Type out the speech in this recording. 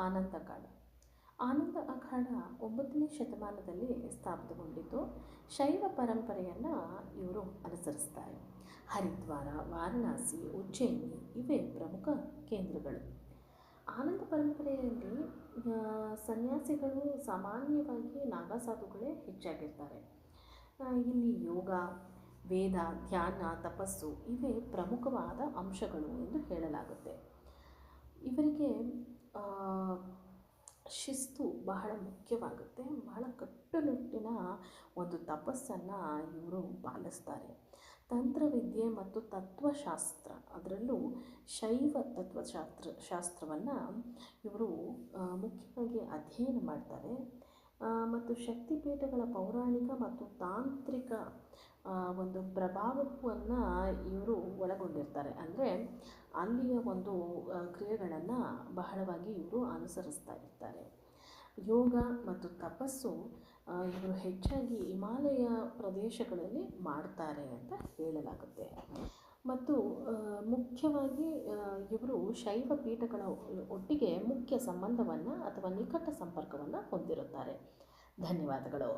ಆನಂದ ಅಖಾಡ. ಆನಂದ ಅಖಾಡ 9ನೇ ಶತಮಾನದಲ್ಲಿ ಸ್ಥಾಪಿತಗೊಂಡಿದ್ದು ಶೈವ ಪರಂಪರೆಯನ್ನು ಇವರು ಅನುಸರಿಸ್ತಾರೆ. ಹರಿದ್ವಾರ, ವಾರಣಾಸಿ, ಉಜ್ಜಯಿನಿ ಇವೇ ಪ್ರಮುಖ ಕೇಂದ್ರಗಳು. ಆನಂದ ಪರಂಪರೆಯಲ್ಲಿ ಸನ್ಯಾಸಿಗಳು ಸಾಮಾನ್ಯವಾಗಿ ನಾಗಾಸಾಧುಗಳೇ ಹೆಚ್ಚಾಗಿರ್ತಾರೆ. ಇಲ್ಲಿ ಯೋಗ, ವೇದ, ಧ್ಯಾನ, ತಪಸ್ಸು ಇವೇ ಪ್ರಮುಖವಾದ ಅಂಶಗಳು ಎಂದು ಹೇಳಲಾಗುತ್ತೆ. ಇವರಿಗೆ ಶಿಸ್ತು ಬಹಳ ಮುಖ್ಯವಾಗುತ್ತೆ. ಬಹಳ ಕಟ್ಟುನಿಟ್ಟಿನ ಒಂದು ತಪಸ್ಸನ್ನು ಇವರು ಪಾಲಿಸ್ತಾರೆ. ತಂತ್ರವಿದ್ಯೆ ಮತ್ತು ತತ್ವಶಾಸ್ತ್ರ, ಅದರಲ್ಲೂ ಶೈವ ಶಾಸ್ತ್ರವನ್ನು ಇವರು ಮುಖ್ಯವಾಗಿ ಅಧ್ಯಯನ ಮಾಡ್ತಾರೆ. ಮತ್ತು ಶಕ್ತಿಪೀಠಗಳ ಪೌರಾಣಿಕ ಮತ್ತು ತಾಂತ್ರಿಕ ಒಂದು ಪ್ರಭಾವವನ್ನು ಇವರು ಒಳಗೊಂಡಿರ್ತಾರೆ. ಅಂದರೆ ಅಲ್ಲಿಯ ಒಂದು ಕ್ರಿಯೆಗಳನ್ನು ಬಹಳವಾಗಿ ಇವರು ಅನುಸರಿಸ್ತಾ ಇರ್ತಾರೆ. ಯೋಗ ಮತ್ತು ತಪಸ್ಸು ಇವರು ಹೆಚ್ಚಾಗಿ ಹಿಮಾಲಯ ಪ್ರದೇಶಗಳಲ್ಲಿ ಮಾಡ್ತಾರೆ ಅಂತ ಹೇಳಲಾಗುತ್ತೆ. ಮತ್ತು ಮುಖ್ಯವಾಗಿ ಇವರು ಶೈವ ಪೀಠಗಳ ಒಟ್ಟಿಗೆ ಮುಖ್ಯ ಸಂಬಂಧವನ್ನು ಅಥವಾ ನಿಕಟ ಸಂಪರ್ಕವನ್ನು ಹೊಂದಿರುತ್ತಾರೆ. ಧನ್ಯವಾದಗಳು.